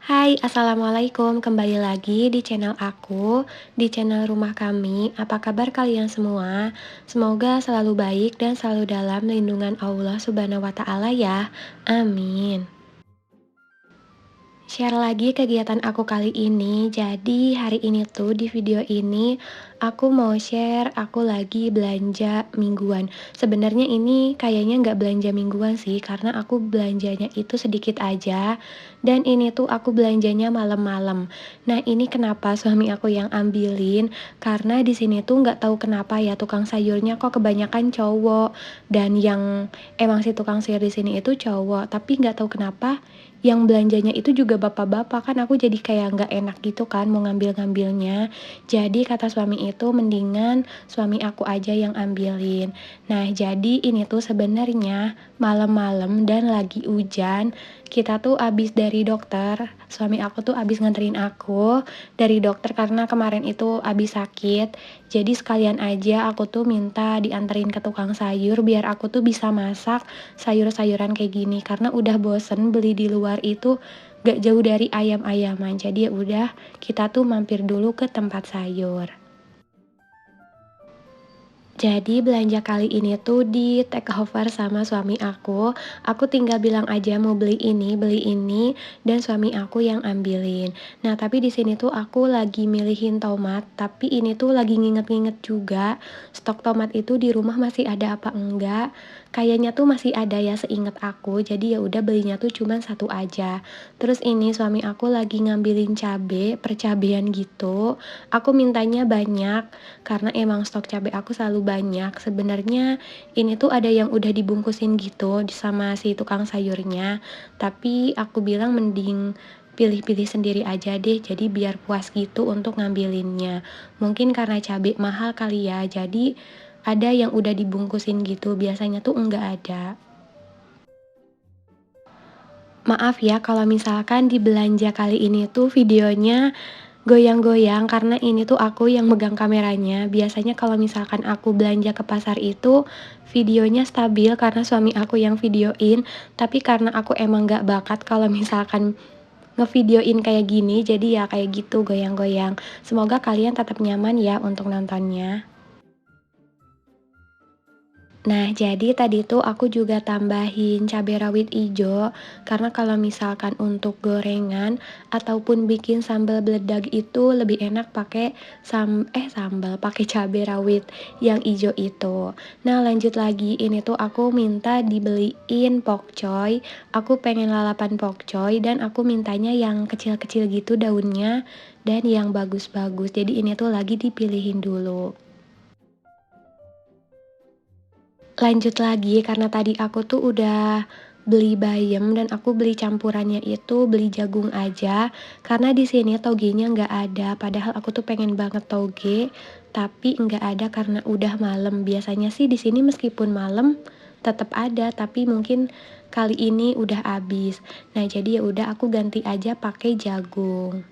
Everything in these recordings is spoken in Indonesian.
Hai, Assalamualaikum. Kembali lagi di channel aku, di channel rumah kami. Apa kabar kalian semua? Semoga selalu baik dan selalu dalam lindungan Allah Subhanahu wa Ta'ala ya. Amin. Share lagi kegiatan aku kali ini. Jadi hari ini tuh di video ini aku mau share aku lagi belanja mingguan. Sebenarnya ini kayaknya nggak belanja mingguan sih karena aku belanjanya itu sedikit aja dan ini tuh aku belanjanya malam-malam. Nah, ini kenapa suami aku yang ambilin karena di sini tuh nggak tahu kenapa ya tukang sayurnya kok kebanyakan cowok dan yang emang si tukang sayur di sini itu cowok, tapi nggak tahu kenapa yang belanjanya itu juga bapak-bapak, kan aku jadi kayak nggak enak gitu kan mau ngambil-ngambilnya. Jadi kata suami itu mendingan suami aku aja yang ambilin. Nah, jadi ini tuh sebenarnya malam-malam dan lagi hujan, kita tuh abis dari dokter, suami aku tuh abis nganterin aku dari dokter karena kemarin itu abis sakit. Jadi sekalian aja aku tuh minta dianterin ke tukang sayur biar aku tuh bisa masak sayur-sayuran kayak gini karena udah bosen beli di luar itu gak jauh dari ayam-ayaman. Jadi ya udah kita tuh mampir dulu ke tempat sayur. Jadi belanja kali ini tuh di take over sama suami aku. Aku tinggal bilang aja mau beli ini, dan suami aku yang ambilin. Nah, tapi di sini tuh aku lagi milihin tomat, tapi ini tuh lagi nginget-nginget juga stok tomat itu di rumah masih ada apa enggak. Kayaknya tuh masih ada ya seinget aku. Jadi ya udah belinya tuh cuman satu aja. Terus ini suami aku lagi ngambilin cabe, percabean gitu. Aku mintanya banyak karena emang stok cabai aku selalu banyak. Sebenarnya ini tuh ada yang udah dibungkusin gitu sama si tukang sayurnya, tapi aku bilang mending pilih-pilih sendiri aja deh, jadi biar puas gitu untuk ngambilinnya. Mungkin karena cabai mahal kali ya, jadi ada yang udah dibungkusin gitu, biasanya tuh enggak ada. Maaf ya kalau misalkan di belanja kali ini tuh videonya goyang-goyang karena ini tuh aku yang megang kameranya. Biasanya kalau misalkan aku belanja ke pasar itu videonya stabil karena suami aku yang videoin, tapi karena aku emang nggak bakat kalau misalkan ngevideoin kayak gini, jadi ya kayak gitu goyang-goyang. Semoga kalian tetap nyaman ya untuk nontonnya. Nah, jadi tadi tuh aku juga tambahin cabai rawit ijo, karena kalau misalkan untuk gorengan ataupun bikin sambal beledag itu lebih enak pakai sambal, pakai cabai rawit yang ijo itu. Nah, lanjut lagi, ini tuh aku minta dibeliin pokcoy, aku pengen lalapan pokcoy dan aku mintanya yang kecil-kecil gitu daunnya dan yang bagus-bagus. Jadi ini tuh lagi dipilihin dulu. Lanjut lagi karena tadi aku tuh udah beli bayam dan aku beli campurannya itu beli jagung aja, karena di sini togenya nggak ada, padahal aku tuh pengen banget toge, tapi nggak ada karena udah malam. Biasanya sih di sini meskipun malam tetap ada, tapi mungkin kali ini udah habis. Nah, jadi ya udah aku ganti aja pakai jagung.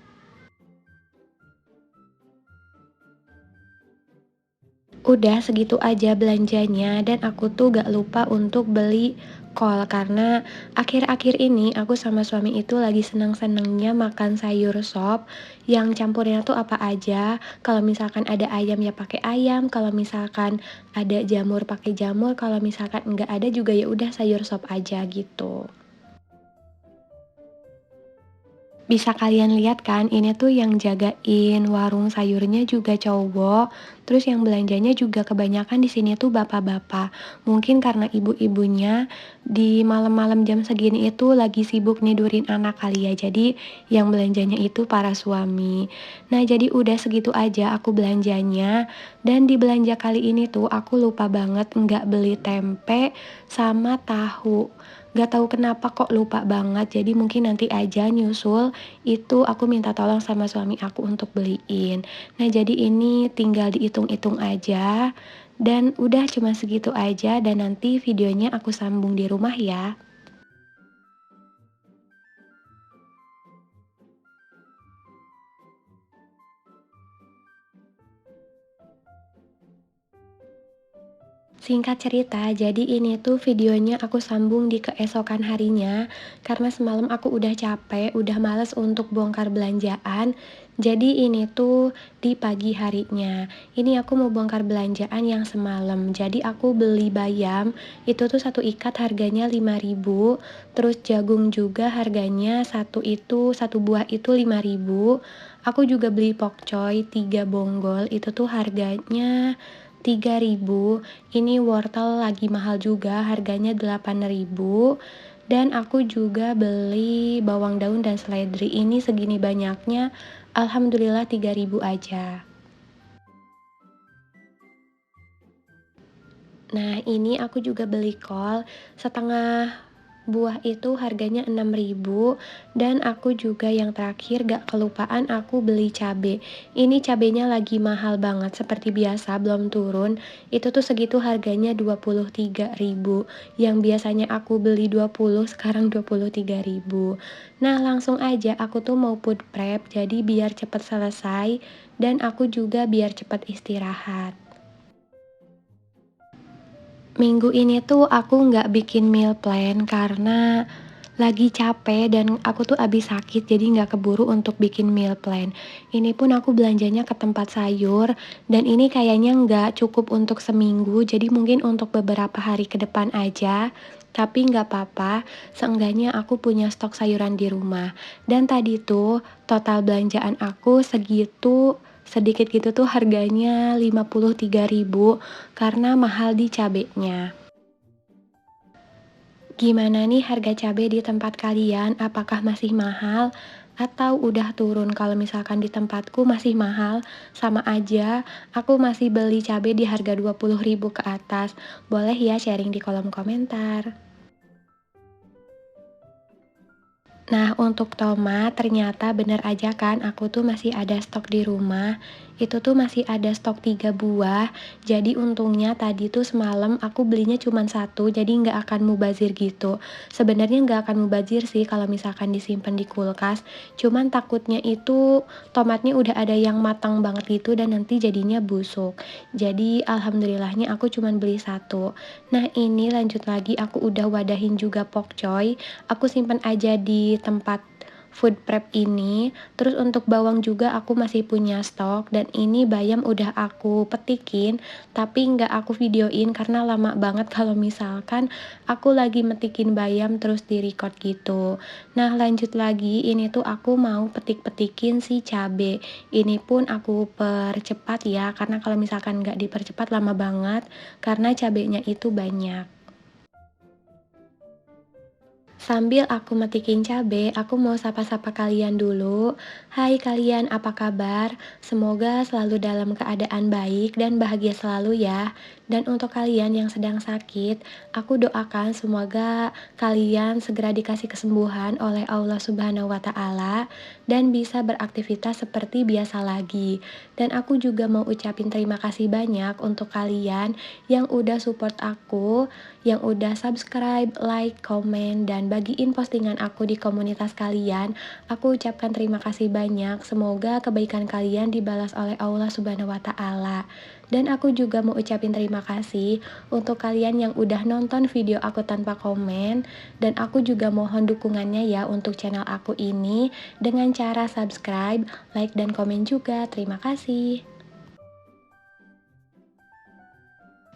Udah segitu aja belanjanya dan aku tuh gak lupa untuk beli kol karena akhir-akhir ini aku sama suami itu lagi senang-senangnya makan sayur sop yang campurnya tuh apa aja. Kalau misalkan ada ayam ya pakai ayam, kalau misalkan ada jamur pakai jamur, kalau misalkan enggak ada juga ya udah sayur sop aja gitu. Bisa kalian lihat kan, ini tuh yang jagain warung sayurnya juga cowok, terus yang belanjanya juga kebanyakan di sini tuh bapak-bapak. Mungkin karena ibu-ibunya di malam-malam jam segini itu lagi sibuk nidurin anak kali ya, jadi yang belanjanya itu para suami. Nah, jadi udah segitu aja aku belanjanya, dan di belanja kali ini tuh aku lupa banget nggak beli tempe sama tahu. Nggak tahu kenapa kok lupa banget, jadi mungkin nanti aja nyusul itu aku minta tolong sama suami aku untuk beliin. Nah, jadi ini tinggal dihitung-hitung aja dan udah cuma segitu aja dan nanti videonya aku sambung di rumah ya. Singkat cerita, jadi ini tuh videonya aku sambung di keesokan harinya, karena semalam aku udah capek, udah males untuk bongkar belanjaan. Jadi ini tuh di pagi harinya. Ini aku mau bongkar belanjaan yang semalam. Jadi aku beli bayam, itu tuh satu ikat harganya 5.000, terus jagung juga harganya satu buah itu 5.000. Aku juga beli pokcoy 3 bonggol, itu tuh harganya 3.000. Ini wortel lagi mahal juga, harganya 8.000. Dan aku juga beli bawang daun dan seledri, ini segini banyaknya, alhamdulillah 3.000 aja. Nah, ini aku juga beli kol, setengah buah itu harganya 6.000. Dan aku juga yang terakhir gak kelupaan aku beli cabe. Ini cabenya lagi mahal banget seperti biasa, belum turun. Itu tuh segitu harganya 23.000. Yang biasanya aku beli 20, sekarang 23.000. Nah, langsung aja aku tuh mau food prep, jadi biar cepet selesai dan aku juga biar cepet istirahat. Minggu ini tuh aku nggak bikin meal plan karena lagi capek dan aku tuh abis sakit, jadi nggak keburu untuk bikin meal plan. Ini pun aku belanjanya ke tempat sayur dan ini kayaknya nggak cukup untuk seminggu, jadi mungkin untuk beberapa hari ke depan aja. Tapi nggak apa-apa, seenggaknya aku punya stok sayuran di rumah. Dan tadi tuh total belanjaan aku segitu, sedikit gitu tuh harganya 53.000 karena mahal di cabenya. Gimana nih harga cabai di tempat kalian? Apakah masih mahal atau udah turun? Kalau misalkan di tempatku masih mahal, sama aja aku masih beli cabai di harga 20.000 ke atas. Boleh ya sharing di kolom komentar. Nah, untuk tomat ternyata bener aja kan aku tuh masih ada stok di rumah. Itu tuh masih ada stok 3 buah. Jadi untungnya tadi tuh semalam aku belinya cuman satu, jadi nggak akan mubazir gitu. Sebenarnya nggak akan mubazir sih kalau misalkan disimpan di kulkas. Cuman takutnya itu tomatnya udah ada yang matang banget gitu dan nanti jadinya busuk. Jadi alhamdulillahnya aku cuman beli satu. Nah, ini lanjut lagi aku udah wadahin juga pokcoy. Aku simpen aja di tempat food prep ini. Terus untuk bawang juga aku masih punya stok dan ini bayam udah aku petikin, tapi nggak aku videoin karena lama banget kalau misalkan aku lagi metikin bayam terus di-record gitu. Nah, lanjut lagi ini tuh aku mau petik-petikin si cabe. Ini pun aku percepat ya, karena kalau misalkan nggak dipercepat lama banget karena cabenya itu banyak. Sambil aku metikin cabe, aku mau sapa-sapa kalian dulu. Hai kalian, apa kabar? Semoga selalu dalam keadaan baik dan bahagia selalu ya. Dan untuk kalian yang sedang sakit, aku doakan semoga kalian segera dikasih kesembuhan oleh Allah Subhanahu wa Ta'ala dan bisa beraktivitas seperti biasa lagi. Dan aku juga mau ucapin terima kasih banyak untuk kalian yang udah support aku, yang udah subscribe, like, komen, dan bagiin postingan aku di komunitas kalian. Aku ucapkan terima kasih banyak. Semoga kebaikan kalian dibalas oleh Allah Subhanahu wa Ta'ala. Dan aku juga mau ucapin terima kasih untuk kalian yang udah nonton video aku tanpa komen. Dan aku juga mohon dukungannya ya untuk channel aku ini dengan cara subscribe, like, dan komen juga. Terima kasih.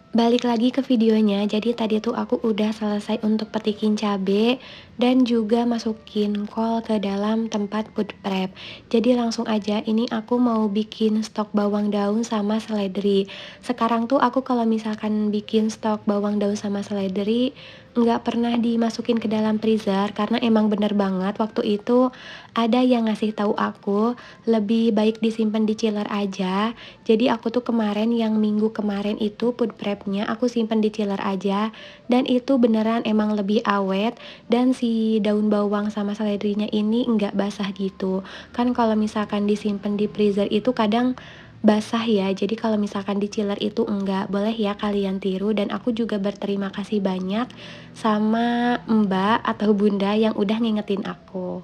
Balik lagi ke videonya, jadi tadi tuh aku udah selesai untuk petikin cabe dan juga masukin kol ke dalam tempat food prep. Jadi langsung aja ini aku mau bikin stok bawang daun sama seledri. Sekarang tuh aku kalau misalkan bikin stok bawang daun sama seledri nggak pernah dimasukin ke dalam freezer karena emang bener banget waktu itu ada yang ngasih tahu aku lebih baik disimpan di chiller aja. Jadi aku tuh kemarin yang minggu kemarin itu food prepnya aku simpen di chiller aja dan itu beneran emang lebih awet dan si daun bawang sama seledrinya ini enggak basah gitu. Kan kalau misalkan disimpan di freezer itu kadang basah ya. Jadi kalau misalkan di chiller itu enggak. Boleh ya kalian tiru dan aku juga berterima kasih banyak sama Mbak atau Bunda yang udah ngingetin aku.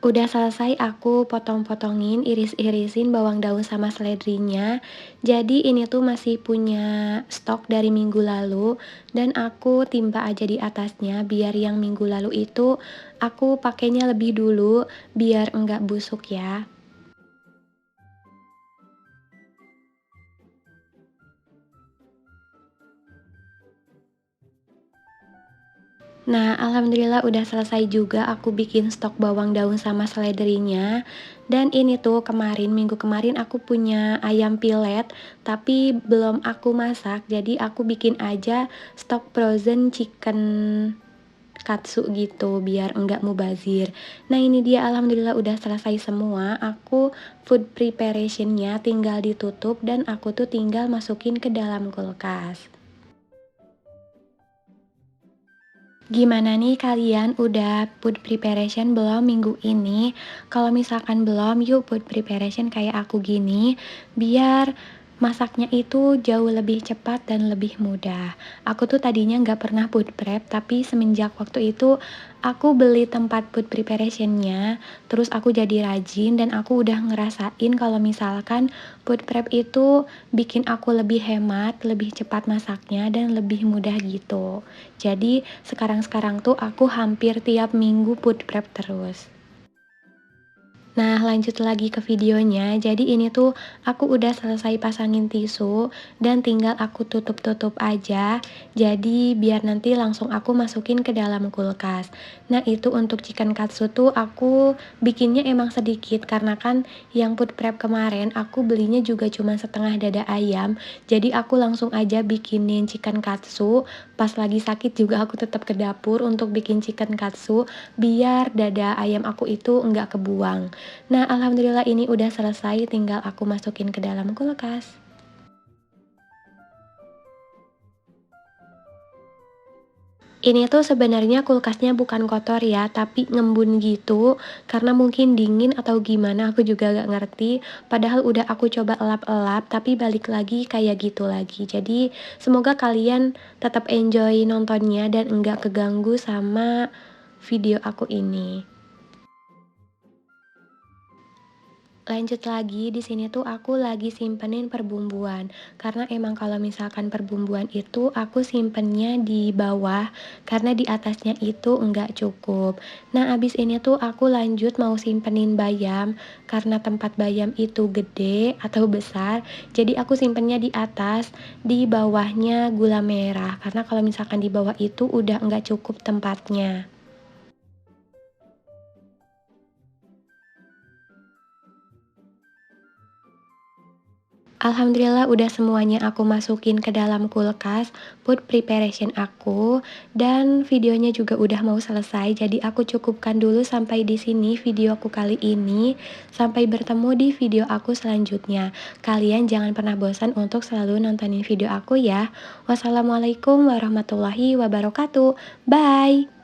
Udah selesai aku potong-potongin, iris-irisin bawang daun sama seledrinya. Jadi ini tuh masih punya stok dari minggu lalu dan aku timpa aja di atasnya biar yang minggu lalu itu aku pakainya lebih dulu biar enggak busuk ya. Nah, alhamdulillah udah selesai juga aku bikin stok bawang daun sama seledrinya. Dan ini tuh kemarin, minggu kemarin aku punya ayam pilet, tapi belum aku masak. Jadi aku bikin aja stok frozen chicken katsu gitu biar enggak mubazir. Nah, ini dia alhamdulillah udah selesai semua. Aku food preparationnya tinggal ditutup dan aku tuh tinggal masukin ke dalam kulkas. Gimana nih kalian udah food preparation belum minggu ini? Kalau misalkan belum, yuk food preparation kayak aku gini, biar masaknya itu jauh lebih cepat dan lebih mudah. Aku tuh tadinya nggak pernah food prep, tapi semenjak waktu itu aku beli tempat food preparationnya, terus aku jadi rajin dan aku udah ngerasain kalau misalkan food prep itu bikin aku lebih hemat, lebih cepat masaknya, dan lebih mudah gitu. Jadi sekarang-sekarang tuh aku hampir tiap minggu food prep terus. Nah, lanjut lagi ke videonya. Jadi ini tuh aku udah selesai pasangin tisu dan tinggal aku tutup-tutup aja. Jadi biar nanti langsung aku masukin ke dalam kulkas. Nah, itu untuk chicken katsu tuh aku bikinnya emang sedikit karena kan yang food prep kemarin aku belinya juga cuma setengah dada ayam. Jadi aku langsung aja bikinin chicken katsu. Pas lagi sakit juga aku tetap ke dapur untuk bikin chicken katsu biar dada ayam aku itu enggak kebuang. Nah, alhamdulillah ini udah selesai, tinggal aku masukin ke dalam kulkas. Ini tuh sebenarnya kulkasnya bukan kotor ya, tapi ngembun gitu, karena mungkin dingin atau gimana aku juga gak ngerti. Padahal udah aku coba elap-elap, tapi balik lagi kayak gitu lagi. Jadi semoga kalian tetap enjoy nontonnya dan enggak keganggu sama video aku ini. Lanjut lagi, di sini tuh aku lagi simpenin perbumbuan. Karena emang kalau misalkan perbumbuan itu aku simpennya di bawah, karena di atasnya itu enggak cukup. Nah, abis ini tuh aku lanjut mau simpenin bayam, karena tempat bayam itu gede atau besar, jadi aku simpennya di atas, di bawahnya gula merah. Karena kalau misalkan di bawah itu udah enggak cukup tempatnya. Alhamdulillah udah semuanya aku masukin ke dalam kulkas, food preparation aku, dan videonya juga udah mau selesai. Jadi aku cukupkan dulu sampai di sini video aku kali ini. Sampai bertemu di video aku selanjutnya. Kalian jangan pernah bosan untuk selalu nontonin video aku ya. Wassalamualaikum warahmatullahi wabarakatuh. Bye.